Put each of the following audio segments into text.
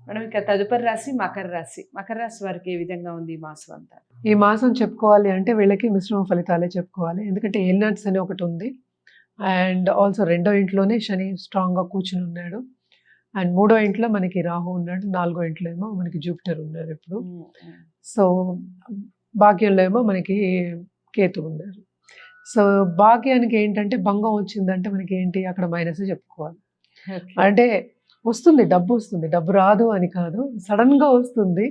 Madam ఇక తదుపరి రాశి మకర రాశి. మకర రాశి వారికి ఏ విధంగా ఉంది ఈ మాసం అంతా? ఈ మాసం చెప్పుకోవాలి అంటే వీళ్ళకి మిశ్రమ ఫలితాలే చెప్పుకోవాలి. ఎందుకంటే ఏలినాట్స్ అని ఒకటి ఉంది. అండ్ ఆల్సో రెండో ఇంట్లోనే శని స్ట్రాంగ్‌గా కూర్చొని ఉన్నాడు. అండ్ మూడో ఇంట్లో మనకి రాహు ఉన్నాడు. నాలుగో ఇంట్లో ఏమో మనకి జూపిటర్ ఉన్నారు ఇప్పుడు. సో భాగ్యంలో ఏమో మనకి కేతు ఉన్నారు. సో భాగ్యానికి ఏంటంటే భంగం వచ్చిందంటే మనకి ఏంటి అక్కడ మైనస్ చెప్పుకోవాలి. అంటే వస్తుంది, డబ్బు వస్తుంది, డబ్బు రాదు అని కాదు, సడన్గా వస్తుంది.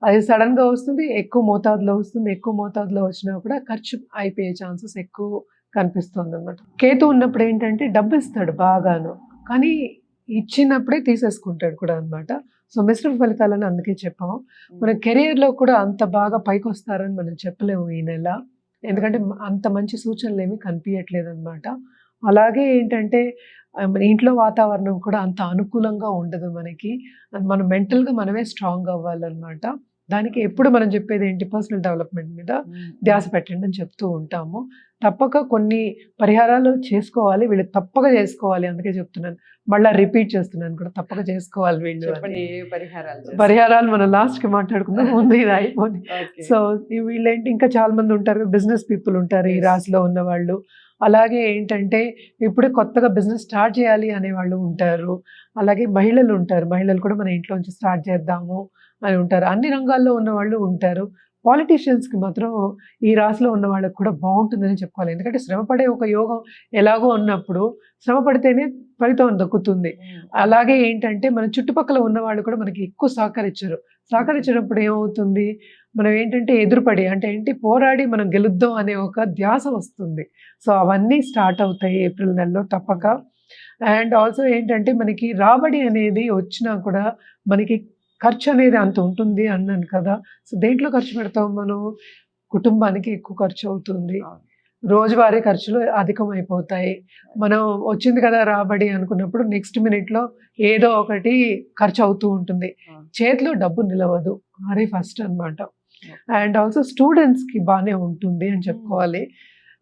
అది సడన్గా వస్తుంది, ఎక్కువ మోతాదులో వస్తుంది. ఎక్కువ మోతాదులో వచ్చినా కూడా ఖర్చు అయిపోయే ఛాన్సెస్ ఎక్కువ కనిపిస్తుంది అన్నమాట. కేతు ఉన్నప్పుడు ఏంటంటే డబ్బు ఇస్తాడు బాగాను, కానీ ఇచ్చినప్పుడే తీసేసుకుంటాడు కూడా అనమాట. సో మిశ్రమ ఫలితాలని అందుకే చెప్పాము. మన కెరియర్లో కూడా అంత బాగా పైకి వస్తారని మనం చెప్పలేము ఈ నెల, ఎందుకంటే అంత మంచి సూచనలు ఏమీ కనిపించట్లేదు అనమాట. అలాగే ఏంటంటే మన ఇంట్లో వాతావరణం కూడా అంత అనుకూలంగా ఉండదు మనకి. మనం మెంటల్గా మనమే స్ట్రాంగ్ అవ్వాలన్నమాట. దానికి ఎప్పుడు మనం చెప్పేది ఏంటి, పర్సనల్ డెవలప్మెంట్ మీద ధ్యాస పెట్టండి అని చెప్తూ ఉంటాము. తప్పక కొన్ని పరిహారాలు చేసుకోవాలి, వీళ్ళు తప్పక చేసుకోవాలి. అందుకే చెప్తున్నాను, మళ్ళీ రిపీట్ చేస్తున్నాను కూడా, తప్పక చేసుకోవాలి వీళ్ళు. పరిహారాలు మనం లాస్ట్కి మాట్లాడుకుందాం, ముందు ఇది అయిపోయింది. సో వీళ్ళేంటి ఇంకా చాలా మంది ఉంటారు, బిజినెస్ పీపుల్ ఉంటారు ఈ రాశిలో ఉన్న వాళ్ళు. అలాగే ఏంటంటే ఇప్పుడు కొత్తగా బిజినెస్ స్టార్ట్ చేయాలి అనేవాళ్ళు ఉంటారు. అలాగే మహిళలు ఉంటారు, మహిళలు కూడా మన ఇంట్లోంచి స్టార్ట్ చేద్దాము అని ఉంటారు. అన్ని రంగాల్లో ఉన్న వాళ్ళు ఉంటారు. పాలిటీషియన్స్కి మాత్రం ఈ రాశిలో ఉన్న వాళ్ళకి కూడా బాగుంటుందని చెప్పుకోవాలి. ఎందుకంటే శ్రమపడే ఒక యోగం ఎలాగో ఉన్నప్పుడు శ్రమ పడితేనే ఫలితం దక్కుతుంది. అలాగే ఏంటంటే మన చుట్టుపక్కల ఉన్న వాళ్ళు కూడా మనకి ఎక్కువ సహకరించినప్పుడు ఏమవుతుంది, మనం ఏంటంటే ఎదురుపడి అంటే ఏంటి పోరాడి మనం గెలుద్దాం అనే ఒక ధ్యాస వస్తుంది. సో అవన్నీ స్టార్ట్ అవుతాయి ఏప్రిల్ నెలలో తప్పక. అండ్ ఆల్సో ఏంటంటే మనకి రాబడి అనేది వచ్చినా కూడా మనకి ఖర్చు అనేది అంత ఉంటుంది అన్నాను కదా. సో దేంట్లో ఖర్చు పెడతాం మనం, కుటుంబానికి ఎక్కువ ఖర్చు అవుతుంది, రోజువారీ ఖర్చులు అధికమైపోతాయి. మనం వచ్చింది కదా రాబడి అనుకున్నప్పుడు నెక్స్ట్ మినిట్లో ఏదో ఒకటి ఖర్చు అవుతూ ఉంటుంది, చేతిలో డబ్బు నిలవదు, అది ఫస్ట్ అనమాట. అండ్ ఆల్సో స్టూడెంట్స్కి బాగానే ఉంటుంది అని చెప్పుకోవాలి.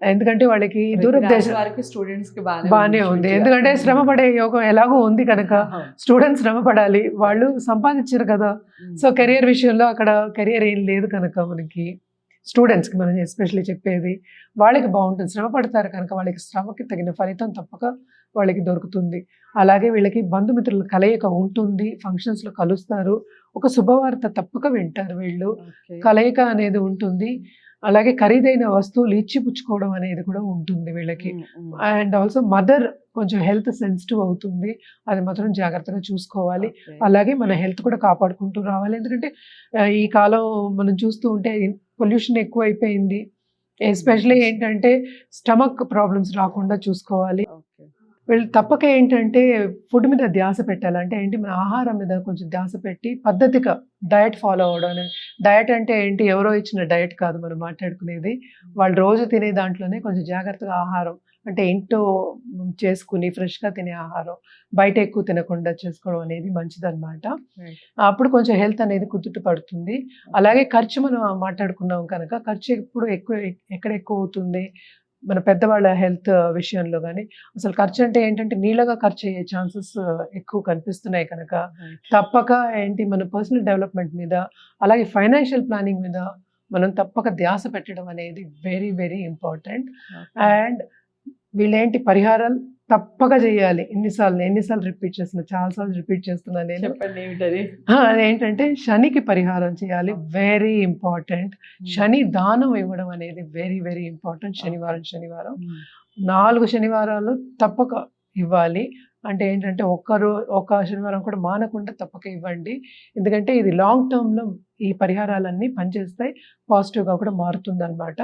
ఎందుకంటే వాళ్ళకి దూరదేశం బాగానే ఉంది, ఎందుకంటే శ్రమ పడే యోగం ఎలాగో ఉంది కనుక స్టూడెంట్స్ శ్రమ పడాలి, వాళ్ళు సంపాదించారు కదా. సో కెరియర్ విషయంలో అక్కడ కెరియర్ ఏం లేదు కనుక మనకి స్టూడెంట్స్కి మనం ఎస్పెషల్లీ చెప్పేది వాళ్ళకి బాగుంటుంది, శ్రమ పడతారు కనుక వాళ్ళకి శ్రమకి తగిన ఫలితం తప్పక వాళ్ళకి దొరుకుతుంది. అలాగే వీళ్ళకి బంధుమిత్రుల కలయిక ఉంటుంది, ఫంక్షన్స్లో కలుస్తారు, ఒక శుభవార్త తప్పక వింటారు వీళ్ళు, కలయిక అనేది ఉంటుంది. అలాగే ఖరీదైన వస్తువులు ఇచ్చి పుచ్చుకోవడం అనేది కూడా ఉంటుంది వీళ్ళకి. అండ్ ఆల్సో మదర్ కొంచెం హెల్త్ సెన్సిటివ్ అవుతుంది, అది మాత్రం జాగ్రత్తగా చూసుకోవాలి. అలాగే మన హెల్త్ కూడా కాపాడుకుంటూ రావాలి, ఎందుకంటే ఈ కాలం మనం చూస్తూ ఉంటే పొల్యూషన్ ఎక్కువ అయిపోయింది. ఎస్పెషల్లీ ఏంటంటే స్టమక్ ప్రాబ్లమ్స్ రాకుండా చూసుకోవాలి. వీళ్ళు తప్పక ఏంటంటే ఫుడ్ మీద ధ్యాస పెట్టాలి. అంటే ఏంటి, మన ఆహారం మీద కొంచెం ధ్యాస పెట్టి పద్ధతిగా డయట్ ఫాలో అవ్వడం అనేది. డయట్ అంటే ఏంటి, ఎవరో ఇచ్చిన డయట్ కాదు మనం మాట్లాడుకునేది, వాళ్ళు రోజు తినే దాంట్లోనే కొంచెం జాగ్రత్తగా ఆహారం అంటే ఇంట్లో చేసుకుని ఫ్రెష్గా తినే ఆహారం, బయట ఎక్కువ తినకుండా చేసుకోవడం అనేది మంచిదన్నమాట. అప్పుడు కొంచెం హెల్త్ అనేది కుదుట పడుతుంది. అలాగే ఖర్చు మనం మాట్లాడుకున్నాం కనుక, ఖర్చు ఎక్కడ ఎక్కువ అవుతుంది, మన పెద్దవాళ్ళ హెల్త్ విషయంలో కానీ. అసలు ఖర్చు అంటే ఏంటంటే నీళ్ళగా ఖర్చు అయ్యే ఛాన్సెస్ ఎక్కువ కనిపిస్తున్నాయి కనుక తప్పక ఏంటి మన పర్సనల్ డెవలప్మెంట్ మీద, అలాగే ఫైనాన్షియల్ ప్లానింగ్ మీద మనం తప్పక ధ్యాస పెట్టడం అనేది వెరీ వెరీ ఇంపార్టెంట్. అండ్ వీళ్ళేంటి పరిహారాలు తప్పక చేయాలి. ఎన్నిసార్లు రిపీట్ చేస్తున్నా, చాలాసార్లు రిపీట్ చేస్తున్నాను నేను. అదేంటంటే శనికి పరిహారం చేయాలి, వెరీ ఇంపార్టెంట్. శని దానం ఇవ్వడం అనేది వెరీ వెరీ ఇంపార్టెంట్. శనివారం 4 శనివారాలు తప్పక ఇవ్వాలి. అంటే ఏంటంటే ఒక శనివారం కూడా మానకుండా తప్పక ఇవ్వండి, ఎందుకంటే ఇది లాంగ్ టర్మ్లో ఈ పరిహారాలన్నీ పనిచేస్తాయి, పాజిటివ్గా కూడా మారుతుంది అనమాట.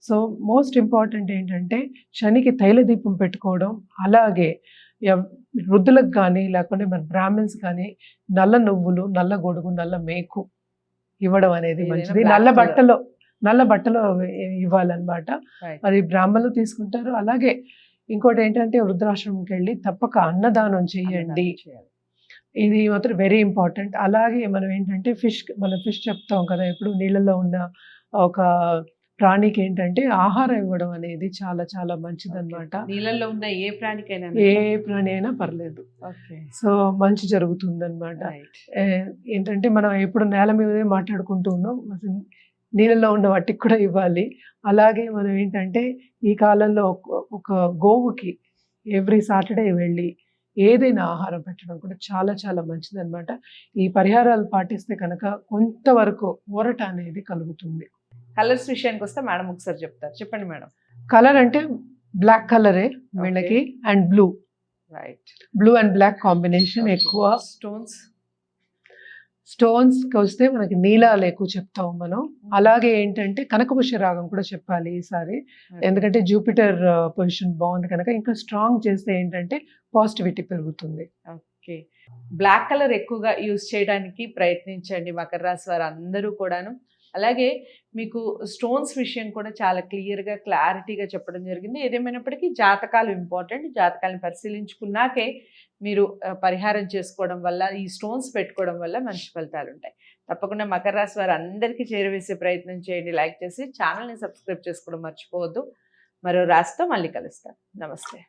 సో మోస్ట్ ఇంపార్టెంట్ ఏంటంటే శనికి తైల దీపం పెట్టుకోవడం, అలాగే వృద్ధులకు కానీ లేకపోతే మన బ్రాహ్మిన్స్ కానీ నల్ల నువ్వులు, నల్ల గొడుగు, నల్ల మేకు ఇవ్వడం అనేది మంచిది. నల్ల బట్టలో ఇవ్వాలన్నమాట, అది బ్రాహ్మణులు తీసుకుంటారు. అలాగే ఇంకోటి ఏంటంటే వృద్ధాశ్రమంకి వెళ్ళి తప్పక అన్నదానం చేయండి, ఇది మాత్రం వెరీ ఇంపార్టెంట్. అలాగే మనం ఏంటంటే ఫిష్ చెప్తాం కదా, ఇప్పుడు నీళ్ళలో ఉన్న ఒక ప్రాణికి ఏంటంటే ఆహారం ఇవ్వడం అనేది చాలా చాలా మంచిదన్నమాట. నీళ్ళల్లో ఉన్న ఏ ప్రాణికైనా ఏ ప్రాణి అయినా పర్లేదు. ఓకే సో మంచి జరుగుతుందన్నమాట. రైట్ ఏంటంటే మనం ఎప్పుడు నేల మీదే మాట్లాడుకుంటూ ఉన్నాం, అసలు నీళ్ళలో ఉన్న వాటికి కూడా ఇవ్వాలి. అలాగే మనం ఏంటంటే ఈ కాలంలో ఒక గోవుకి ఎవ్రీ సాటర్డే వెళ్ళి ఏదైనా ఆహారం పెట్టడం కూడా చాలా చాలా మంచిదన్నమాట. ఈ పరిహారాలు పాటిస్తే కనుక కొంతవరకు ఊరట అనేది కలుగుతుంది. కలర్స్ విషయానికి వస్తే మేడం ఒకసారి చెప్తారు, చెప్పండి మేడం. కలర్ అంటే బ్లాక్ కలరే వీళ్ళకి, and right blue and black combination ఎక్కువ. స్టోన్స్కి వస్తే మనకి నీలాలు ఎక్కువ చెప్తాం మనం. అలాగే ఏంటంటే కనకపుష్య రాగం కూడా చెప్పాలి ఈసారి, ఎందుకంటే జూపిటర్ పొజిషన్ బాగుంది కనుక ఇంకా స్ట్రాంగ్ చేస్తే ఏంటంటే పాజిటివిటీ పెరుగుతుంది. ఓకే, బ్లాక్ కలర్ ఎక్కువగా యూజ్ చేయడానికి ప్రయత్నించండి మకర రాశి వారు అందరూ కూడాను. అలాగే మీకు స్టోన్స్ విషయం కూడా చాలా క్లియర్గా క్లారిటీగా చెప్పడం జరిగింది. ఏదేమైనప్పటికీ జాతకాలు ఇంపార్టెంట్, జాతకాలను పరిశీలించుకున్నాకే మీరు పరిహారం చేసుకోవడం వల్ల, ఈ స్టోన్స్ పెట్టుకోవడం వల్ల మంచి ఫలితాలు ఉంటాయి. తప్పకుండా మకర రాశి వారు అందరికీ చేరవేసే ప్రయత్నం చేయండి. లైక్ చేసి ఛానల్ని సబ్స్క్రైబ్ చేసుకోవడం మర్చిపోవద్దు. మరో రాశితో మళ్ళీ కలుస్తాను. నమస్తే.